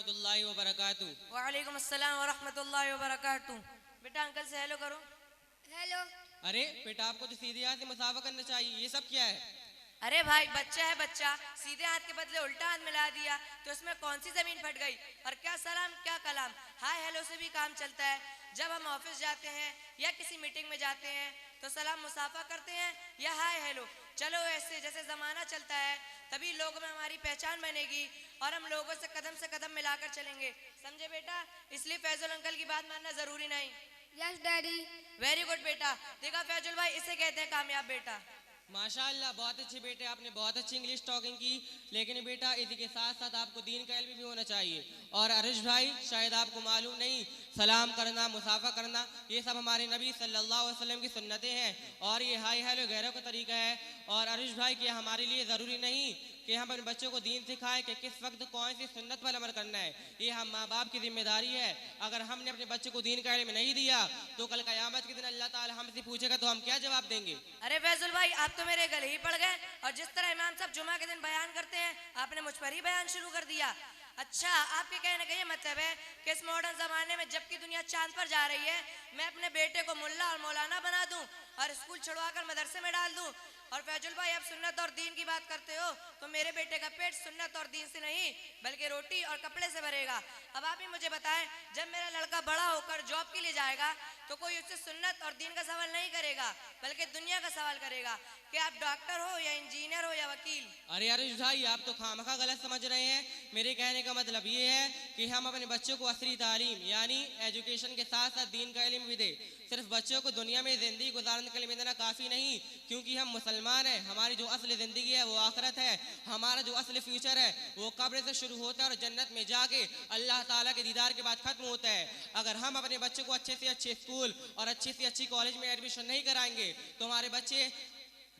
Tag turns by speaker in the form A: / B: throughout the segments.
A: रहमतुल्लाहि व बरकातहू।
B: वालेकुम अस्सलाम व रहमतुल्लाहि व बरकातहू। बेटा अंकल से हेलो करो।
C: हेलो।
A: अरे बेटा आपको तो सीधे हाथ से मुसाफा करना चाहिए, ये सब क्या है?
B: अरे भाई बच्चा है बच्चा, सीधे हाथ के बदले उल्टा हाथ मिला दिया तो इसमें कौन सी जमीन फट गई? और क्या सलाम क्या कलाम, हाय हेलो से भी काम चलता है। जब हम ऑफिस जाते हैं या किसी मीटिंग में जाते हैं तो सलाम मुसाफा करते हैं या हाय हेलो। चलो ऐसे जैसे जमाना चलता है तभी लोगों में हमारी पहचान बनेगी और हम लोगों से कदम मिलाकर चलेंगे, समझे बेटा? इसलिए फैजुल अंकल की बात मानना जरूरी नहीं।
C: Yes daddy.
B: वेरी गुड बेटा, देखा फैजुल भाई, इसे कहते हैं कामयाब बेटा।
A: माशाअल्लाह, बहुत अच्छे बेटे, आपने बहुत अच्छी इंग्लिश टॉकिंग की। लेकिन बेटा इसी के साथ साथ आपको दीन का इल्म भी होना चाहिए। और अरिश भाई, शायद आपको मालूम नहीं, सलाम करना, मुसाफा करना, ये सब हमारे नबी सल्लल्लाहु अलैहि वसल्लम की सुन्नतें हैं और ये हाय हेलो गैरों का तरीका है। और अरिश भाई, कि हमारे लिए ज़रूरी नहीं कि हम अपने बच्चों को दीन सिखाएं कि किस वक्त कौन सी सुन्नत पर अमल करना है। ये हम माँ बाप की जिम्मेदारी है। अगर हमने अपने बच्चे को दीन का इल्म नहीं दिया तो कल क़यामत के दिन अल्लाह ताला हमसे पूछेगा तो हम क्या जवाब देंगे?
B: अरे फैजुल भाई, आप तो मेरे गले ही पड़ गए और जिस तरह इमाम साहब जुमा के दिन बयान करते हैं आपने मुझ पर ही बयान शुरू कर दिया। अच्छा, आपके कहने का ये मतलब है कि इस मॉडर्न जमाने में जबकि दुनिया चांद पर जा रही है, मैं अपने बेटे को मुल्ला और मौलाना बना दूं और स्कूल छुड़वाकर मदरसे में डाल दूं? और फैजुल भाई, अब सुन्नत और दीन की बात करते हो तो मेरे बेटे का पेट सुन्नत और दीन से नहीं बल्कि रोटी और कपड़े से भरेगा। अब आप ही मुझे बताएं, जब मेरा लड़का बड़ा होकर जॉब के लिए जाएगा तो कोई उससे सुन्नत और दीन का सवाल नहीं करेगा बल्कि दुनिया का सवाल करेगा कि आप डॉक्टर हो या इंजीनियर हो या वकील।
A: अरे अरिश भाई, आप तो खामखा गलत समझ रहे हैं। मेरे कहने का मतलब ये है कि हम अपने बच्चों को असली तालीम यानी एजुकेशन के साथ साथ दीन का इल्म भी दे। सिर्फ बच्चों को दुनिया में ज़िंदगी गुजारने के लिए देना काफ़ी नहीं, क्योंकि हम मुसलमान हैं। हमारी जो असली ज़िंदगी है वो आखिरत है। हमारा जो असली फ्यूचर है वो कब्र से शुरू होता है और जन्नत में जाके अल्लाह ताला के दीदार के बाद ख़त्म होता है। अगर हम अपने बच्चों को अच्छे से अच्छे स्कूल और अच्छी से अच्छी कॉलेज में एडमिशन नहीं कराएंगे तो हमारे बच्चे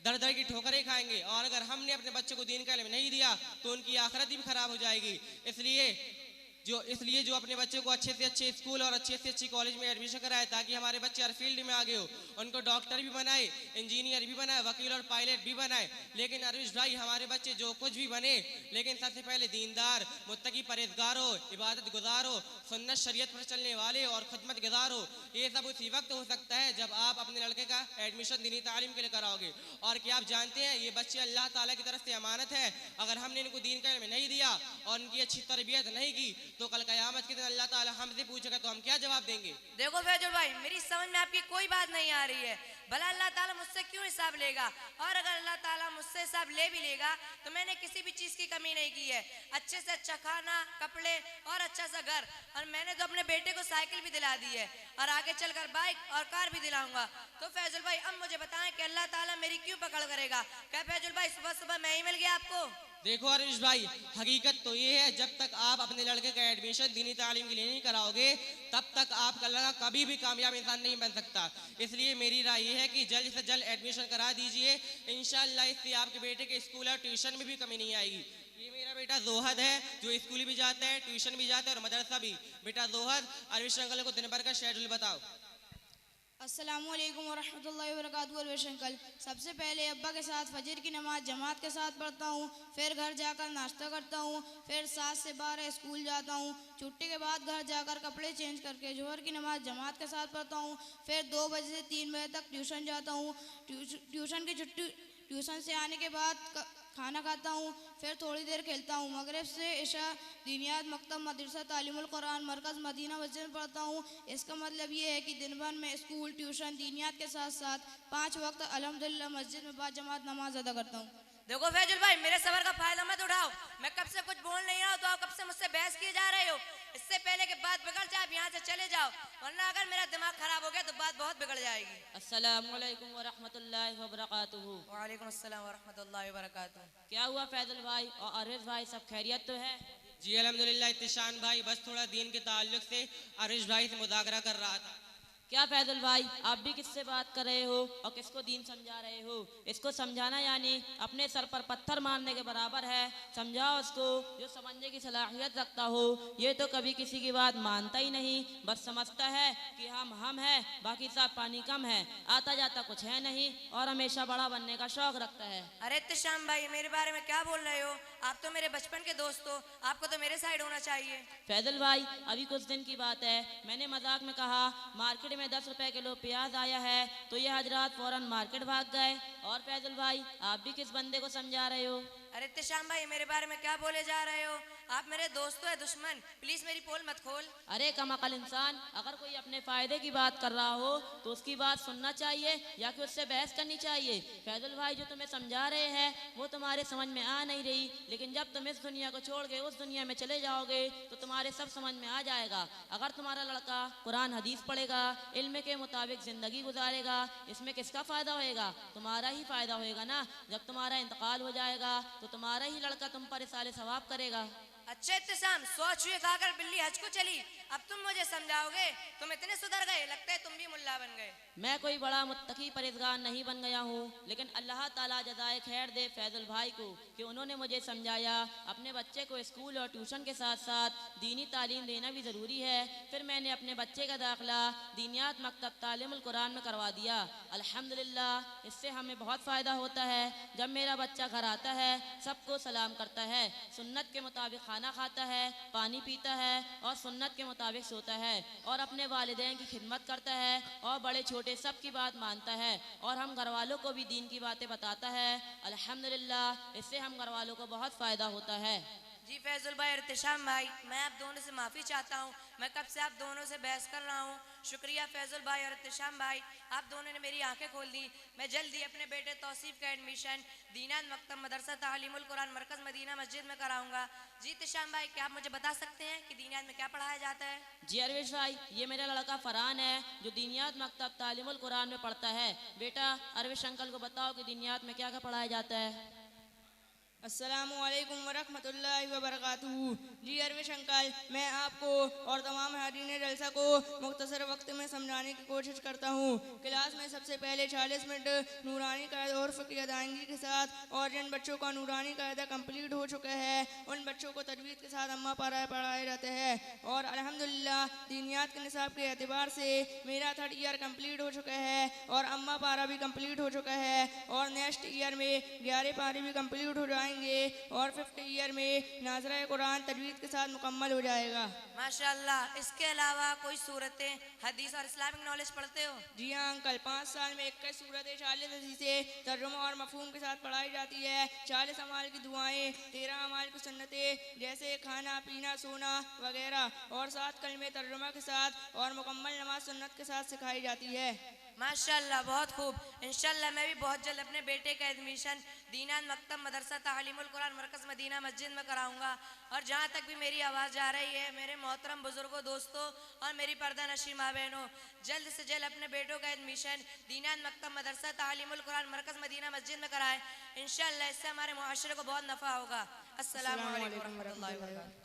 A: दर दर की ठोकरें खाएंगे। और अगर हमने अपने बच्चे को दीन का इल्म नहीं दिया तो उनकी आखिरत भी खराब हो जाएगी। इसलिए जो अपने बच्चे को अच्छे से अच्छे स्कूल और अच्छे से अच्छी कॉलेज में एडमिशन कराए ताकि हमारे बच्चे हर फील्ड में आगे हो, उनको डॉक्टर भी बनाए, इंजीनियर भी बनाए, वकील और पायलट भी बनाए। लेकिन अरुष भाई, हमारे बच्चे जो कुछ भी बने लेकिन सबसे पहले दीनदार, मुत्तकी, परहेजगार हो, इबादत गुजार हो, सुन्नत शरीयत पर चलने वाले और खिदमत गुजार हो। ये सब उसी वक्त हो सकता है जब आप अपने लड़के का एडमिशन दीनी तालीम के लिए कराओगे। और क्या आप जानते हैं, ये बच्चे अल्लाह ताला की तरफ से अमानत है। अगर हमने इनको दीन का इल्म नहीं दिया और उनकी अच्छी तरबियत नहीं की तो कल क़यामत के दिन अल्लाह ताला हमसे पूछेगा तो हम क्या जवाब देंगे?
B: देखो फैजुल भाई, मेरी समझ में आपकी कोई बात नहीं आ रही है। भला अल्लाह ताला मुझसे क्यों हिसाब लेगा? और अगर अल्लाह ताला मुझसे हिसाब ले भी लेगा तो मैंने किसी भी चीज की कमी नहीं की है। अच्छे से अच्छा खाना, कपड़े और अच्छा सा घर, और मैंने तो अपने बेटे को साइकिल भी दिला दी है और आगे चलकर बाइक और कार भी दिलाऊंगा। तो फैजुल भाई, अब मुझे बताएं कि अल्लाह ताला मेरी क्यों पकड़ करेगा? क्या फैजुल भाई सुबह सुबह मैं ही मिल गया आपको?
A: देखो अरुष भाई, हकीकत तो ये है, जब तक आप अपने लड़के का एडमिशन दीनी तालीम के लिए नहीं कराओगे तब तक आपका लड़का कभी भी कामयाब इंसान नहीं बन सकता। इसलिए मेरी राय ये है कि जल्द से जल्द एडमिशन करा दीजिए। इंशाअल्लाह इससे आपके बेटे के स्कूल और ट्यूशन में भी कमी नहीं आएगी। ये मेरा बेटा जोहद है जो स्कूल भी जाता है, ट्यूशन भी जाता है और मदरसा भी। बेटा जोहद, अरुष अंकल को दिन भर का शेड्यूल बताओ।
C: अस्सलामुअलैकुम वरहमतुल्लाहि वबरकातुहू। अलवेश अंकल, सबसे पहले अब्बा के साथ फजर की नमाज़ जमात के साथ पढ़ता हूँ, फिर घर जाकर नाश्ता करता हूँ, फिर 7 से 12 स्कूल जाता हूँ। छुट्टी के बाद घर जाकर कपड़े चेंज करके जोहर की नमाज़ जमात के साथ पढ़ता हूँ, फिर 2 बजे से 3 बजे तक ट्यूशन जाता हूँ। ट्यूशन से आने के बाद खाना खाता हूँ, फिर थोड़ी देर खेलता हूँ। मगरिब से इशा दीनियात मकतब मदरसा तालीमुल कुरान मरकज़ मदीना मस्जिद में पढ़ता हूँ। इसका मतलब ये है कि दिन भर में स्कूल, ट्यूशन, दीनियात के साथ साथ 5 वक्त अल्हम्दुलिल्लाह मस्जिद में बाजमात नमाज अदा करता हूँ।
B: देखो फैजुल भाई, मेरे सबर का फायदा मत उठाओ। मैं कब से कुछ बोल नहीं रहा हूँ तो आप कब से मुझसे बहस किए जा रहे हो। इससे पहले कि बात बिगड़ जाए आप यहाँ से चले जाओ, वरना अगर मेरा दिमाग खराब हो गया तो बात बहुत बिगड़ जाएगी।
D: अस्सलामुअलैकुम वरहमतुल्लाहि वबरकातुहू।
B: वालेकुम अस्सलाम वरहमतुल्लाहि वबरकातुहू।
D: क्या हुआ फैजल भाई और अरिश भाई, सब खैरियत तो है?
A: जी अल्हम्दुलिल्लाह। इत्तिशान भाई, बस थोड़ा दीन के ताल्लुक से अरुष भाई से मुज़ाकरा कर रहा था।
D: क्या फैजल भाई, आप भी किससे बात कर रहे हो और किसको दीन समझा रहे हो? इसको समझाना यानी अपने सर पर पत्थर मारने के बराबर है। समझाओ उसको, जो समझने की सलाहियत रखता हो। ये तो कभी किसी की बात मानता ही नहीं, बस समझता है कि हम हैं, बाकी सब पानी कम है, आता जाता कुछ है नहीं और हमेशा बड़ा बनने का शौक रखता है।
B: अरे इत्तिशाम भाई, मेरे बारे में क्या बोल रहे हो? आप तो मेरे बचपन के दोस्त हो, आपको तो मेरे साइड होना चाहिए।
D: फैजल भाई अभी कुछ दिन की बात है, मैंने मजाक में कहा मार्केट में 10 रुपए किलो प्याज आया है तो ये हजरात फौरन मार्केट भाग गए। और फैजल भाई आप भी किस बंदे को समझा रहे हो?
B: अरे इत्तेशाम भाई, मेरे बारे में क्या बोले जा रहे हो? आप मेरे दोस्त हो या दुश्मन? प्लीज मेरी पोल मत खोल।
D: अरे कमअकल इंसान, अगर कोई अपने फायदे की बात कर रहा हो तो उसकी बात सुनना चाहिए या कि उससे बहस करनी चाहिए। फैजल भाई जो तुम्हें समझा रहे हैं वो तुम्हारे समझ में आ नहीं रही, लेकिन जब तुम इस दुनिया को छोड़ के उस दुनिया में चले जाओगे तो तुम्हारे सब समझ में आ जाएगा। अगर तुम्हारा लड़का कुरान हदीस पढ़ेगा, इल्म के मुताबिक जिंदगी गुजारेगा, इसमें किसका फायदा होएगा? तुम्हारा ही फायदा होएगा ना। जब तुम्हारा इंतकाल हो जाएगा तो तुम्हारा ही लड़का तुम पर इसाले सवाब करेगा।
B: अच्छा इत्तेशाम, 100 चूहे खाकर बिल्ली हज को चली, अब तुम मुझे समझाओगे? तुम इतने सुधर गए, लगता है तुम भी मुल्ला बन गए।
D: मैं कोई बड़ा मुत्तकी परहेजगार नहीं बन गया हूँ, लेकिन अल्लाह ताला जज़ाए खैर दे फैजल भाई को कि उन्होंने मुझे समझाया अपने बच्चे को स्कूल और ट्यूशन के साथ साथ दीनी तालीम देना भी ज़रूरी है। फिर मैंने अपने बच्चे का दाखिला दीनियात मकतब तालीमुल कुरान में करवा दिया। अल्हम्दुलिल्लाह इससे हमें बहुत फ़ायदा होता है। जब मेरा बच्चा घर आता है सबको सलाम करता है, सुन्नत के मुताबिक खाना खाता है, पानी पीता है और सुन्नत के मुताबिक सोता है और अपने वालिदैन की खिदमत करता है और बड़े छोटे सब की बात मानता है और हम घर वालों को भी दीन की बातें बताता है। अल्हम्दुलिल्लाह इससे हम घर वालों को बहुत फ़ायदा होता है।
B: जी फैजुल भाई और इत्तेशाम भाई, मैं आप दोनों से माफ़ी चाहता हूँ, मैं कब से आप दोनों से बहस कर रहा हूँ। शुक्रिया फैजुल भाई और इत्तेशाम भाई, आप दोनों ने मेरी आंखें खोल दी। मैं जल्दी अपने बेटे तौसीफ का एडमिशन दीनात मकतब मदरसा तालीमुल कुरान मरकज़ मदीना मस्जिद में कराऊंगा। जी इत्तेशाम भाई, क्या आप मुझे बता सकते हैं कि दीनियात में क्या पढ़ाया जाता है?
D: जी अरविश भाई, ये मेरा लड़का फरहान है जो दीनियात मकतब तालीमुल कुरान में पढ़ता है। बेटा अरविश अंकल को बताओ कि दीनियात में क्या क्या पढ़ाया जाता है।
C: अस्सलामु अलैकुम वरहमतुल्लाहि वबरकातुहू। जी अरविश अंकल, मैं आपको और तमाम हाज़रीन जलसा को मुख्तसर वक्त में समझाने की कोशिश करता हूँ। क्लास में सबसे पहले 40 मिनट नूरानी कायदा और फ़िक़्ही अदायगी के साथ, और जिन बच्चों का नूरानी कायदा कंप्लीट हो चुका है उन बच्चों को तजवीद के साथ अम्मा पारा पढ़ाए जाते हैं। और अल्हम्दुलिल्लाह दीनियात के निसाब के एतबार से मेरा 3rd ईयर कंप्लीट हो चुका है और अम्मा पारा भी कंप्लीट हो चुका है और नेक्स्ट ईयर में 11 पारे भी कंप्लीट हो जाएंगे और 5th ईयर में नाज़रा कुरान तजवीद के साथ मुकम्मल हो जाएगा।
B: माशाअल्लाह। इसके अलावा कोई सूरतें, हदीस और इस्लामिक नॉलेज पढ़ते हो?
C: जी हाँ अंकल, 5 साल में 21 सूरतें 40 हदीसें तर्जुमा और मफहूम के साथ पढ़ाई जाती है। 40 अमाल की दुआएं, 13 अमाल की सुन्नतें जैसे खाना पीना सोना वगैरह और 7 कलमे तर्जुमा के साथ और मुकम्मल नमाज सुन्नत के साथ सिखाई जाती है।
B: माशाअल्लाह, बहुत खूब। इंशाअल्लाह मैं भी बहुत जल्द अपने बेटे का एडमिशन दीनात मकतब मदरसा तालीमुल कुरान मरकज़ मदीना मस्जिद में कराऊंगा। और जहाँ तक भी मेरी आवाज़ जा रही है, मेरे मोहतरम बुजुर्गों, दोस्तों और मेरी पर्दा नशीं माँ बहनों, जल्द से जल्द अपने बेटों का एडमिशन दीनात मकतब मदरसा तालीमुल कुरान मरकज़ मदीना मस्जिद में कराएं। इंशाअल्लाह इससे हमारे मुआशरे को बहुत नफ़ा होगा। अस्सलामु अलैकुम वरहमतुल्लाहि वबरकातुहू।